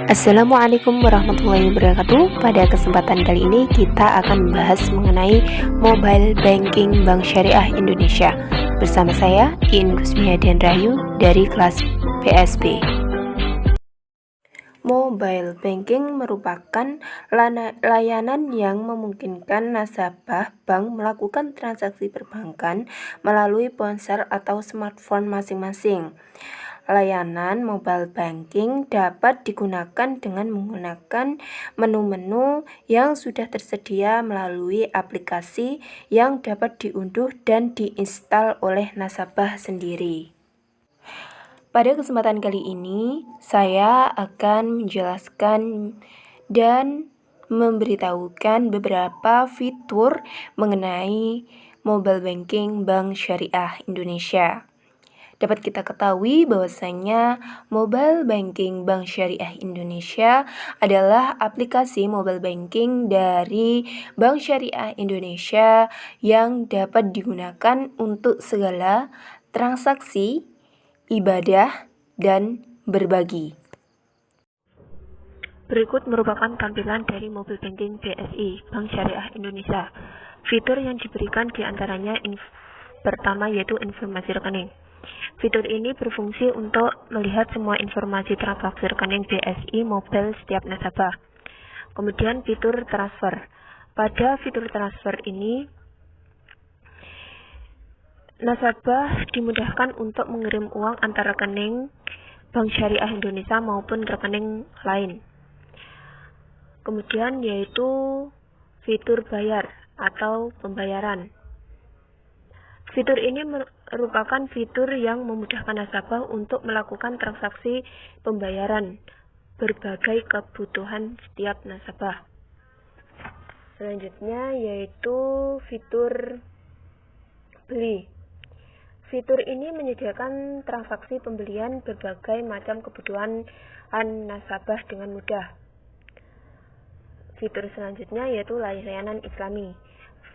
Assalamualaikum warahmatullahi wabarakatuh. Pada kesempatan kali ini kita akan membahas mengenai mobile banking Bank Syariah Indonesia. Bersama saya Iin Rusmia dan Rayu dari kelas PSB. Mobile banking merupakan layanan yang memungkinkan nasabah bank melakukan transaksi perbankan melalui ponsel atau smartphone masing-masing. Layanan mobile banking dapat digunakan dengan menggunakan menu-menu yang sudah tersedia melalui aplikasi yang dapat diunduh dan diinstal oleh nasabah sendiri. Pada kesempatan kali ini, saya akan menjelaskan dan memberitahukan beberapa fitur mengenai mobile banking Bank Syariah Indonesia. Dapat kita ketahui bahwasanya mobile banking Bank Syariah Indonesia adalah aplikasi mobile banking dari Bank Syariah Indonesia yang dapat digunakan untuk segala transaksi, ibadah, dan berbagi. Berikut merupakan tampilan dari mobile banking BSI Bank Syariah Indonesia. Fitur yang diberikan diantaranya pertama yaitu informasi rekening. Fitur ini berfungsi untuk melihat semua informasi transaksi rekening BSI mobile setiap nasabah. Kemudian fitur transfer. Pada fitur transfer ini, nasabah dimudahkan untuk mengirim uang antar rekening Bank Syariah Indonesia maupun rekening lain. Kemudian yaitu fitur bayar atau pembayaran. Fitur ini merupakan fitur yang memudahkan nasabah untuk melakukan transaksi pembayaran berbagai kebutuhan setiap nasabah. Selanjutnya yaitu fitur beli. Fitur ini menyediakan transaksi pembelian berbagai macam kebutuhan nasabah dengan mudah. Fitur selanjutnya yaitu layanan Islami.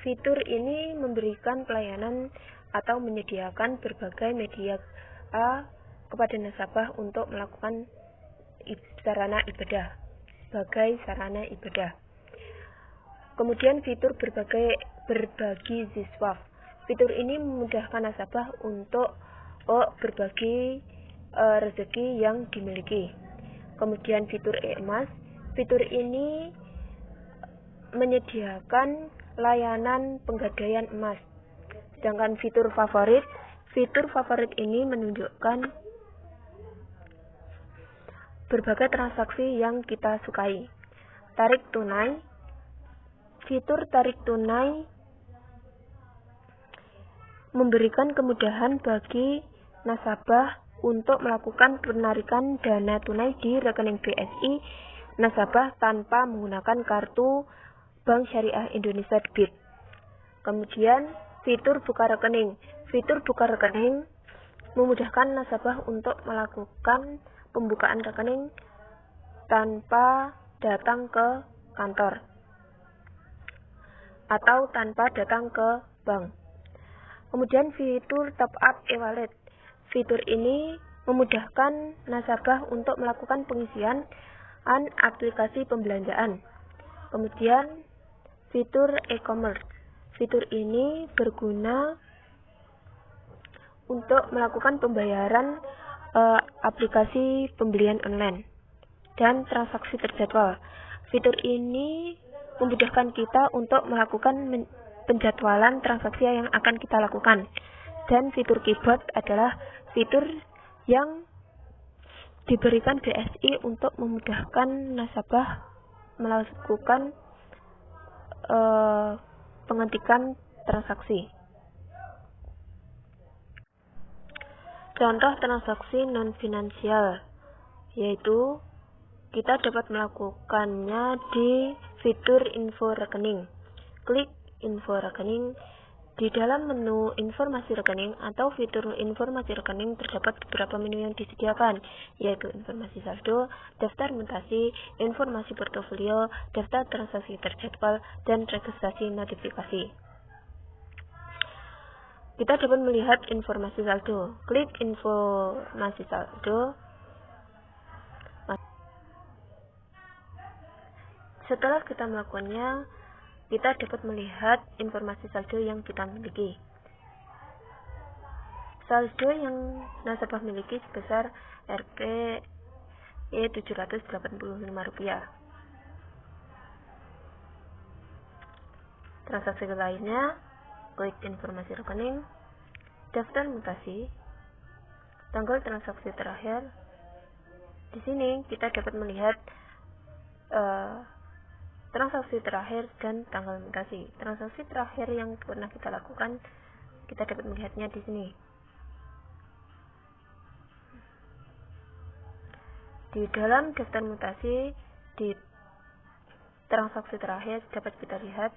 Fitur ini memberikan pelayanan atau menyediakan berbagai media kepada nasabah untuk melakukan sarana ibadah sebagai sarana ibadah. Kemudian fitur berbagi ziswaf. Fitur ini memudahkan nasabah untuk berbagi rezeki yang dimiliki. Kemudian fitur e-emas. Fitur ini menyediakan layanan penggadaian emas. Sedangkan fitur favorit ini menunjukkan berbagai transaksi yang kita sukai. Tarik tunai. Fitur tarik tunai memberikan kemudahan bagi nasabah untuk melakukan penarikan dana tunai di rekening BSI nasabah tanpa menggunakan kartu Bank Syariah Indonesia Debit. Kemudian fitur buka rekening. Fitur buka rekening memudahkan nasabah untuk melakukan pembukaan rekening tanpa datang ke kantor atau tanpa datang ke bank. Kemudian fitur top up e-wallet. Fitur ini memudahkan nasabah untuk melakukan pengisian aplikasi pembelanjaan. Kemudian fitur e-commerce. Fitur ini berguna untuk melakukan pembayaran aplikasi pembelian online dan transaksi terjadwal. Fitur ini memudahkan kita untuk melakukan penjadwalan transaksi yang akan kita lakukan. Dan fitur keyboard adalah fitur yang diberikan BSI untuk memudahkan nasabah melakukan pengetikan transaksi. Contoh transaksi non-finansial yaitu kita dapat melakukannya di fitur info rekening. Klik info rekening. Di dalam menu informasi rekening atau fitur informasi rekening terdapat beberapa menu yang disediakan, yaitu informasi saldo, daftar mutasi, informasi portofolio, daftar transaksi terjadwal, dan registrasi notifikasi. Kita dapat melihat informasi saldo. Klik informasi saldo. Setelah kita melakukannya, kita dapat melihat informasi saldo yang kita miliki. Saldo yang nasabah miliki sebesar Rp785. Transaksi lainnya, klik informasi rekening, daftar mutasi, tanggal transaksi terakhir. Di sini kita dapat melihat transaksi terakhir dan tanggal mutasi. Transaksi terakhir yang pernah kita lakukan, kita dapat melihatnya di sini. Di dalam daftar mutasi, di transaksi terakhir dapat kita lihat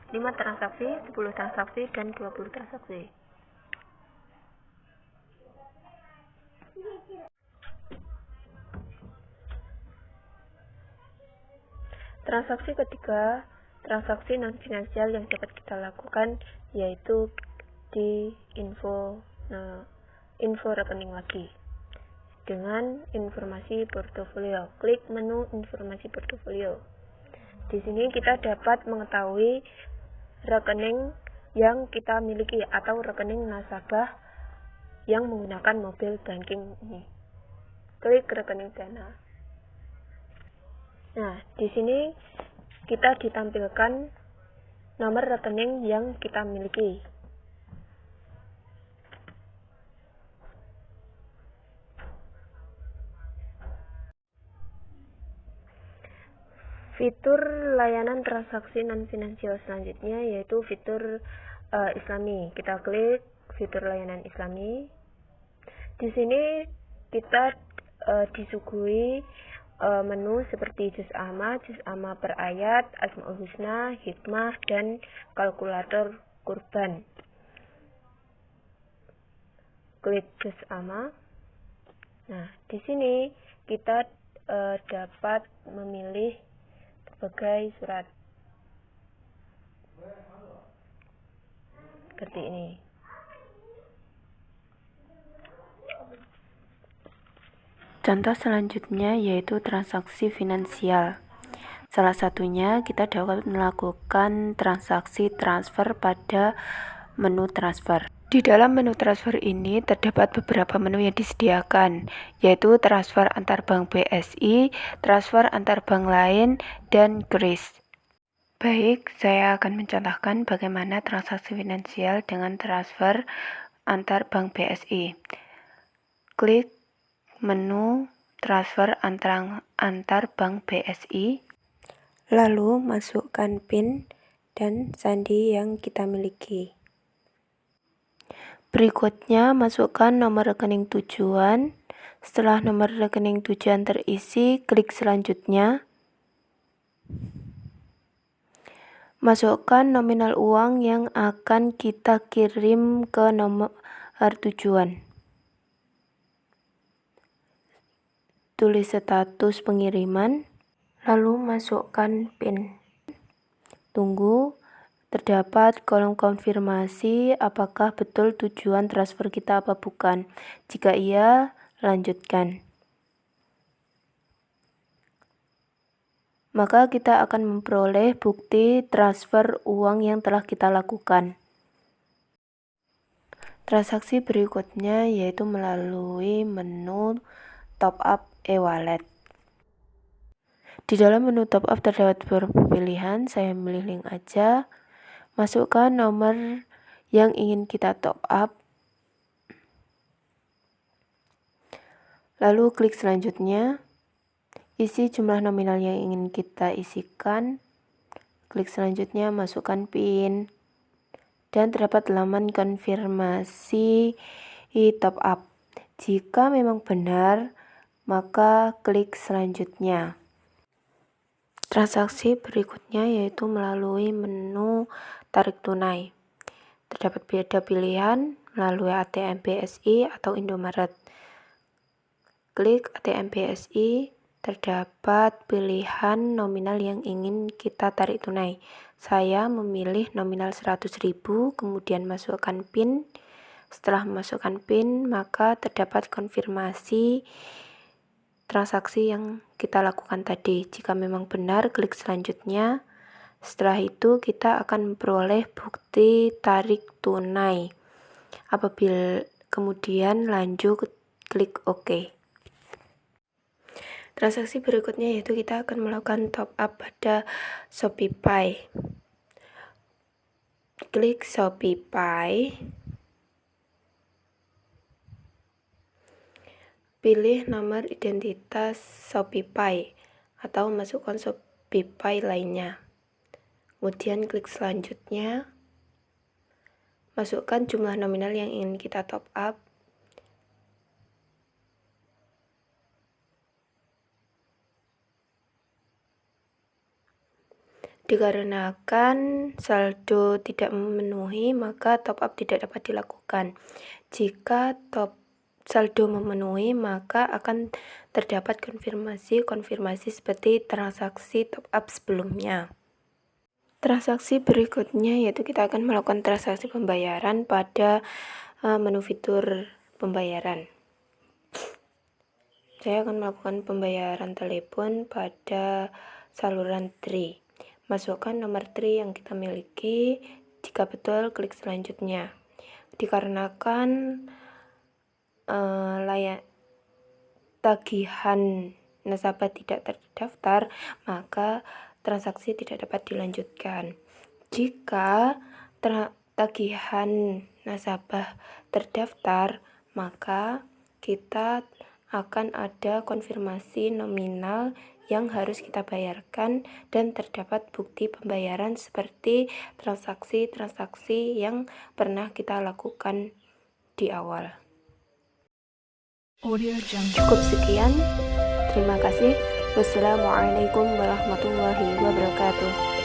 5 transaksi, 10 transaksi, dan 20 transaksi. Transaksi ketiga, transaksi non-finansial yang dapat kita lakukan, yaitu di info rekening lagi. Dengan informasi portofolio, klik menu informasi portofolio. Di sini kita dapat mengetahui rekening yang kita miliki atau rekening nasabah yang menggunakan mobile banking ini. Klik rekening dana. Nah, di sini kita ditampilkan nomor rekening yang kita miliki. Fitur layanan transaksi non-finansial selanjutnya yaitu fitur Islami. Kita klik fitur layanan Islami. Di sini kita disuguhi menu seperti juz amma per ayat, asmaul husna, hikmah, dan kalkulator kurban. Klik juz amma. Nah, di sini kita dapat memilih berbagai surat seperti ini. Contoh selanjutnya yaitu transaksi finansial. Salah satunya kita dapat melakukan transaksi transfer pada menu transfer. Di dalam menu transfer ini terdapat beberapa menu yang disediakan, yaitu transfer antar bank BSI, transfer antar bank lain, dan kris. Baik, saya akan mencontohkan bagaimana transaksi finansial dengan transfer antar bank BSI. Klik menu transfer antar bank BSI, lalu masukkan PIN dan sandi yang kita miliki. Berikutnya, masukkan nomor rekening tujuan. Setelah nomor rekening tujuan terisi, klik selanjutnya. Masukkan nominal uang yang akan kita kirim ke nomor tujuan. Tulis status pengiriman, lalu masukkan PIN. Tunggu. Terdapat kolom konfirmasi apakah betul tujuan transfer kita apa bukan. Jika iya, lanjutkan. Maka kita akan memperoleh bukti transfer uang yang telah kita lakukan. Transaksi berikutnya yaitu melalui menu top up e-wallet. Di dalam menu top up terdapat beberapa pilihan, saya memilih link aja. Masukkan nomor yang ingin kita top up. Lalu klik selanjutnya. Isi jumlah nominal yang ingin kita isikan. Klik selanjutnya, masukkan PIN. Dan terdapat halaman konfirmasi top up. Jika memang benar, maka klik selanjutnya. Transaksi berikutnya yaitu melalui menu tarik tunai. Terdapat beda pilihan melalui ATM BSI atau Indomaret. Klik ATM BSI, terdapat pilihan nominal yang ingin kita tarik tunai. Saya memilih nominal 100.000, kemudian masukkan PIN. Setelah memasukkan PIN, maka terdapat konfirmasi. Jika memang benar, maka klik selanjutnya. Transaksi berikutnya yaitu melalui menu tarik tunai. Terdapat beda pilihan melalui ATM BSI atau Indomaret. Klik ATM BSI, terdapat pilihan nominal yang ingin kita tarik tunai. Saya memilih nominal 100.000, kemudian masukkan PIN. Setelah memasukkan PIN, maka terdapat konfirmasi. transaksi yang kita lakukan tadi. Jika memang benar, klik selanjutnya. Setelah itu kita akan memperoleh bukti tarik tunai. Apabila kemudian lanjut, klik OK. Transaksi berikutnya yaitu kita akan melakukan top up pada Shopify. Klik Shopify. Pilih nomor identitas Shopify atau masukkan Shopify lainnya. Kemudian klik selanjutnya. Masukkan jumlah nominal yang ingin kita top up. Dikarenakan saldo tidak memenuhi, maka top up tidak dapat dilakukan. Jika saldo memenuhi, maka akan terdapat konfirmasi seperti transaksi top up sebelumnya. Transaksi berikutnya yaitu kita akan melakukan transaksi pembayaran pada menu fitur pembayaran. Saya akan melakukan pembayaran telepon pada saluran Tri. Masukkan nomor Tri yang kita miliki. Jika betul, klik selanjutnya. Dikarenakan tagihan nasabah tidak terdaftar, maka transaksi tidak dapat dilanjutkan. Jika tagihan nasabah terdaftar, maka kita akan ada konfirmasi nominal yang harus kita bayarkan dan terdapat bukti pembayaran seperti transaksi yang pernah kita lakukan di awal. Cukup sekian. Terima kasih. Wassalamualaikum warahmatullahi wabarakatuh.